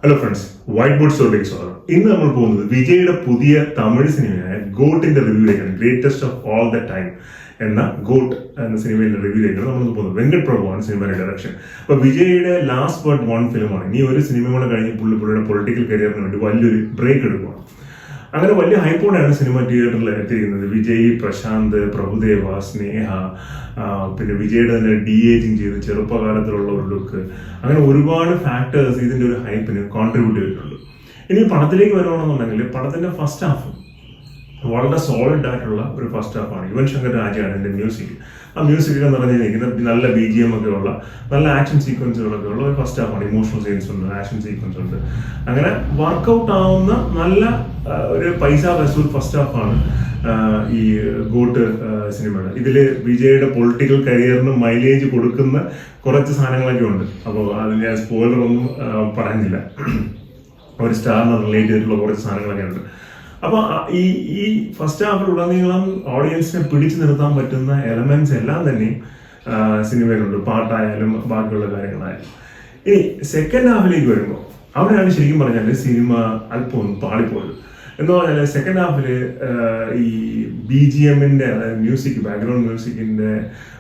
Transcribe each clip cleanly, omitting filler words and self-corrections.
Hello friends, white board സ്റ്റോറിലേക്ക് സ്വാഗതം. ഇന്ന് നമ്മൾ പോകുന്നത് വിജയുടെ പുതിയ തമിഴ് സിനിമയായ ഗോട്ടിന്റെ റിവ്യൂലേക്കാണ്. Greatest of all the time എന്ന ഗോട്ട് എന്ന സിനിമയുടെ റിവ്യൂലേക്കാണ് നമ്മൾ പോകുന്നത്. വെങ്കട് പ്രഭുവാണ് സിനിമയുടെ ഡയറക്ഷൻ. അപ്പൊ വിജയുടെ ലാസ്റ്റ് ബട്ട് വൺ ഫിലിമാണ്. ഇനി ഒരു സിനിമ കൂടെ കഴിഞ്ഞ് പുള്ളിയുടെ പൊളിറ്റിക്കൽ കരിയറിന് വേണ്ടി വലിയൊരു ബ്രേക്ക് എടുക്കുകയാണ്. അങ്ങനെ വലിയ ഹൈപ്പോടെയാണ് സിനിമ തിയേറ്ററിൽ എത്തിയിരിക്കുന്നത്. വിജയ്, പ്രശാന്ത്, പ്രഭുദേവ, സ്നേഹ, പിന്നെ വിജയുടെ തന്നെ ഡി-ഏജിങ് ചെയ്ത് ചെറുപ്പകാലത്തിലുള്ള ഒരു ലുക്ക്, അങ്ങനെ ഒരുപാട് ഫാക്ടേഴ്സ് ഇതിന്റെ ഒരു ഹൈപ്പിന് കോൺട്രിബ്യൂട്ട് ചെയ്തിട്ടുണ്ട്. ഇനി പടത്തിലേക്ക് വരുവാണെന്നുണ്ടെങ്കിൽ പടത്തിന്റെ ഫസ്റ്റ് ഹാഫ് വളരെ സോളിഡ് ആയിട്ടുള്ള ഒരു ഫസ്റ്റ് ഹാഫാണ്. യുവൻ ശങ്കർ രാജയാണ് ഇതിന്റെ മ്യൂസിക്. ആ മ്യൂസിക് എന്ന് പറഞ്ഞിരിക്കുന്ന നല്ല BGM ഒക്കെ ഉള്ള നല്ല ആക്ഷൻ സീക്വൻസുകളൊക്കെ ഉള്ള ഒരു ഫസ്റ്റ് ഹാഫാണ്. ഇമോഷണൽ സീൻസ് ഉണ്ട്, ആക്ഷൻ സീക്വൻസ് ഉണ്ട്. അങ്ങനെ വർക്ക്ഔട്ട് ആവുന്ന നല്ല ഒരു പൈസ വസൂൽ ഫസ്റ്റ് ഹാഫാണ് ഈ ഗോട്ട് സിനിമയുടെ. ഇതില് വിജയുടെ പൊളിറ്റിക്കൽ കരിയറിന് മൈലേജ് കൊടുക്കുന്ന കുറച്ച് സാധനങ്ങളൊക്കെ ഉണ്ട്. അപ്പോൾ അത് ഞാൻ സ്പോയിലർ ഒന്നും പറയുന്നില്ല. ഒരു സ്റ്റാറിനെ റിലേറ്റ് ചെയ്തിട്ടുള്ള കുറച്ച് സാധനങ്ങളൊക്കെ ഉണ്ട്. അപ്പൊ ഈ ഫസ്റ്റ് ഹാഫിലുടനീളം ഓഡിയൻസിനെ പിടിച്ചു നിർത്താൻ പറ്റുന്ന എലമെന്റ്സ് എല്ലാം തന്നെയും സിനിമയിലുണ്ട്. പാട്ടായാലും ബാക്കിയുള്ള കാര്യങ്ങളായാലും. ഇനി സെക്കൻഡ് ഹാഫിലേക്ക് വരുമ്പോൾ അവിടെയാണ് ശരിക്കും പറഞ്ഞാൽ സിനിമ അല്പം ഒന്ന് പാളിപ്പോയത്. എന്ന് പറഞ്ഞാൽ സെക്കൻഡ് ഹാഫില് ഈ BGMന്റെ അതായത് മ്യൂസിക്, ബാക്ക്ഗ്രൗണ്ട് മ്യൂസിക്കിന്റെ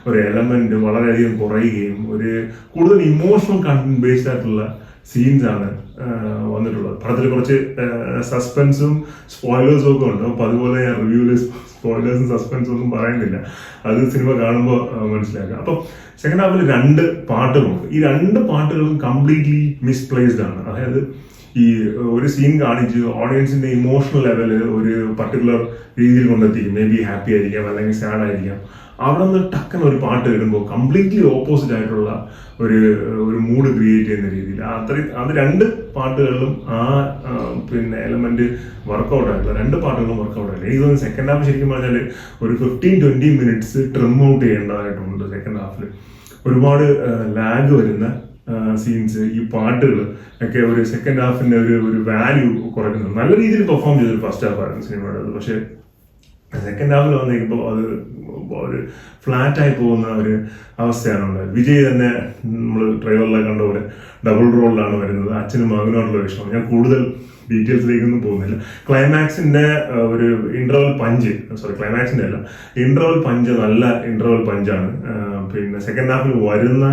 ഒരു എലമെന്റ് വളരെയധികം കുറയുകയും ഒരു കൂടുതൽ ഇമോഷണൽ കണ്ടന്റ് ബേസ്ഡ് ആയിട്ടുള്ള സീൻസ് ആണ് വന്നിട്ടുള്ളത്. പടത്തിൽ കുറച്ച് സസ്പെൻസും സ്പോയിലേഴ്സും ഒക്കെ ഉണ്ട്. അപ്പൊ അതുപോലെ ഞാൻ റിവ്യൂല് സ്പോയിലേഴ്സും സസ്പെൻസും ഒന്നും പറയുന്നില്ല, അത് സിനിമ കാണുമ്പോൾ മനസ്സിലാക്കാം. അപ്പൊ സെക്കൻഡ് ഹാഫിൽ 2 പാട്ടുകളുണ്ട്. ഈ 2 പാട്ടുകളും കംപ്ലീറ്റ്ലി മിസ്പ്ലേസ്ഡ് ആണ്. അതായത് ഈ ഒരു സീൻ കാണിച്ച് ഓഡിയൻസിന്റെ ഇമോഷണൽ ലെവല് ഒരു പർട്ടിക്കുലർ രീതിയിൽ കൊണ്ടെത്തിക്കും. മേ ബി ഹാപ്പി ആയിരിക്കാം, അല്ലെങ്കിൽ സാഡ് ആയിരിക്കാം. അവിടെ നിന്ന് ടക്കൻ ഒരു പാട്ട് വരുമ്പോൾ കംപ്ലീറ്റ്ലി ഓപ്പോസിറ്റ് ആയിട്ടുള്ള ഒരു മൂഡ് ക്രിയേറ്റ് ചെയ്യുന്ന രീതിയിൽ അത് 2 പാട്ടുകളിലും പിന്നെ എലമെന്റ് വർക്ക്ഔട്ട് ആയിട്ടുള്ള 2 പാട്ടുകളും വർക്ക്ഔട്ട് ആയില്ല. എനിക്ക് തോന്നുന്നു സെക്കൻഡ് ഹാഫ് ശരിക്കും പറഞ്ഞാൽ ഒരു 15-20 മിനിറ്റ്സ് ട്രിം ഔട്ട് ചെയ്യേണ്ടതായിട്ടുണ്ട്. സെക്കൻഡ് ഹാഫിൽ ഒരുപാട് ലാഗ് വരുന്ന സീൻസ്, ഈ പാട്ടുകൾ ഒക്കെ ഒരു സെക്കൻഡ് ഹാഫിന്റെ ഒരു വാല്യൂ കുറയ്ക്കുന്നത്. നല്ല രീതിയിൽ പെർഫോം ചെയ്തൊരു ഫസ്റ്റ് ഹാഫ് ആയിരുന്നു സിനിമയുടെ. പക്ഷെ സെക്കൻഡ് ഹാഫിൽ വന്നിരിക്കുമ്പോൾ അത് ഒരു ഫ്ലാറ്റായി പോകുന്ന ഒരു അവസ്ഥയാണ് ഉണ്ടായത്. വിജയ് തന്നെ നമ്മൾ ട്രെയിലറിലൊക്കെ കണ്ട പോലെ ഡബിൾ റോളിലാണ് വരുന്നത്. അച്ഛനും മകനുമായിട്ടുള്ള വിഷയം ഞാൻ കൂടുതൽ ഡീറ്റെയിൽസിലേക്കൊന്നും പോകുന്നില്ല. ക്ലൈമാക്സിന്റെ ഒരു ക്ലൈമാക്സിന്റെ അല്ല, ഇന്റർവൽ പഞ്ച് നല്ല ഇന്റർവൽ പഞ്ചാണ്. പിന്നെ സെക്കൻഡ് ഹാഫിൽ വരുന്ന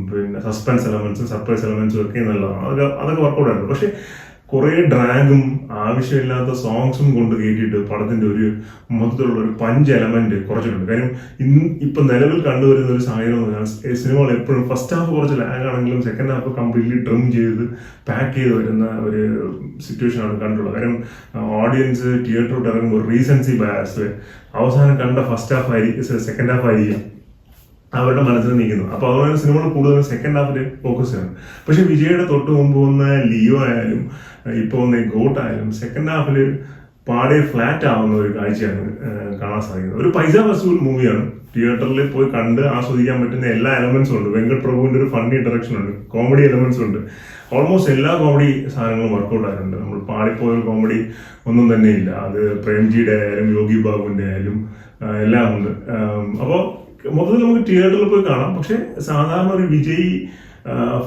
പിന്നെ സസ്പെൻസ് എലമെന്റ്സും സർപ്രൈസ് എലമെന്റ്സും ഒക്കെ നല്ലതാണ്. അതൊക്കെ വർക്കൗട്ട് ആയിരുന്നു. പക്ഷെ കുറെ ഡ്രാഗും ആവശ്യമില്ലാത്ത സോങ്സും കൊണ്ട് കയറ്റിയിട്ട് പടത്തിന്റെ ഒരു മൊത്തത്തിലുള്ള ഒരു പഞ്ച് എലമെന്റ് കുറച്ചിട്ടുണ്ട്. കാര്യം ഇപ്പൊ നിലവിൽ കണ്ടുവരുന്ന ഒരു സാഹചര്യം എന്ന് പറഞ്ഞാൽ സിനിമകൾ എപ്പോഴും ഫസ്റ്റ് ഹാഫ് കുറച്ച് ലാഗ് ആണെങ്കിലും സെക്കൻഡ് ഹാഫ് കംപ്ലീറ്റ്ലി ട്രിം ചെയ്ത് പാക്ക് ചെയ്ത് വരുന്ന ഒരു സിറ്റുവേഷൻ ആണ് കണ്ടുള്ളത്. കാര്യം ഓഡിയൻസ് തിയേറ്ററിൽ ഇറങ്ങുമ്പോൾ റീസൻസി ബയാസ് അവസാനം കണ്ട ഫസ്റ്റ് ഹാഫ് ആയിരിക്കും, സെക്കൻഡ് ഹാഫ് ആയിരിക്കും അവരുടെ മനസ്സിൽ നിൽക്കുന്നു. അപ്പൊ അതുപോലെ സിനിമകൾ കൂടുതലും സെക്കൻഡ് ഹാഫിൽ ഫോക്കസ് ചെയ്യണം. പക്ഷെ വിജയുടെ തൊട്ട് മുമ്പ് വന്ന ലിയോ ആയാലും ഇപ്പൊ വന്ന ഗോട്ട് ആയാലും സെക്കൻഡ് ഹാഫിൽ പാടെ ഫ്ലാറ്റ് ആവുന്ന ഒരു കാഴ്ചയാണ് കാണാൻ സാധിക്കുന്നത്. ഒരു പൈസ വസൂൽ മൂവിയാണ്. തിയേറ്ററിൽ പോയി കണ്ട് ആസ്വദിക്കാൻ പറ്റുന്ന എല്ലാ എലമെന്റ്സും ഉണ്ട്. വെങ്കട് പ്രഭുവിന്റെ ഒരു ഫണ്ണി ഡയറക്ഷൻ ഉണ്ട്, കോമഡി എലമെന്റ്സും ഉണ്ട്. ഓൾമോസ്റ്റ് എല്ലാ കോമഡി സാധനങ്ങളും വർക്കൗട്ട് ആയിട്ടുണ്ട്. നമ്മൾ പാടിപ്പോയ കോമഡി ഒന്നും തന്നെ ഇല്ല. അത് പ്രേംജിയുടെ ആയാലും യോഗി ബാബുവിന്റെ ആയാലും എല്ലാം ഉണ്ട്. അപ്പോൾ മൊത്തത്തിൽ നമുക്ക് തിയേറ്ററിൽ പോയി കാണാം. പക്ഷെ സാധാരണ ഒരു വിജയ്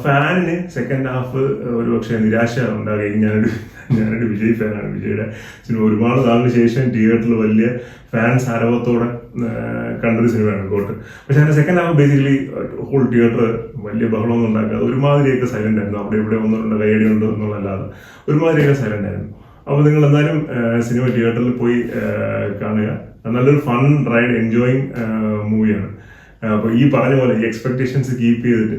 ഫാനിന് സെക്കൻഡ് ഹാഫ് ഒരു പക്ഷേ നിരാശ ഉണ്ടാകുകയും ഞാനൊരു വിജയ് ഫാനാണ്. വിജയുടെ സിനിമ ഒരുപാട് നാളിന് ശേഷം തിയേറ്ററിൽ വലിയ ഫാൻസ് ആരവത്തോടെ കണ്ടൊരു സിനിമയാണ് ഗോട്ട്. പക്ഷെ അതിന്റെ second half basically whole theatre വലിയ ബഹളമൊന്നും ഉണ്ടാക്കാതെ ഒരുമാതിരിയൊക്കെ സൈലന്റ് ആയിരുന്നു. അവിടെ ഇവിടെ ഒന്നുണ്ട് കൈയടി ഉണ്ട് എന്നുള്ളതല്ലാതെ ഒരുമാതിരിയൊക്കെ സൈലന്റ് ആയിരുന്നു. അപ്പൊ നിങ്ങൾ എന്തായാലും സിനിമ തിയേറ്ററിൽ പോയി കാണുക. നല്ലൊരു ഫൺ റൈഡ്, എൻജോയിങ് മൂവിയാണ്. അപ്പൊ ഈ പറഞ്ഞ പോലെ ഈ എക്സ്പെക്ടേഷൻസ് കീപ്പ് ചെയ്തിട്ട്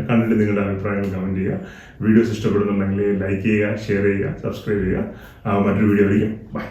കണ്ടിട്ട് നിങ്ങളുടെ അഭിപ്രായങ്ങൾ കമന്റ് ചെയ്യുക. വീഡിയോസ് ഇഷ്ടപ്പെടുന്നുണ്ടെങ്കിൽ ലൈക്ക് ചെയ്യുക, ഷെയർ ചെയ്യുക, സബ്സ്ക്രൈബ് ചെയ്യുക. മറ്റൊരു വീഡിയോ ആയിരിക്കും. ബൈ.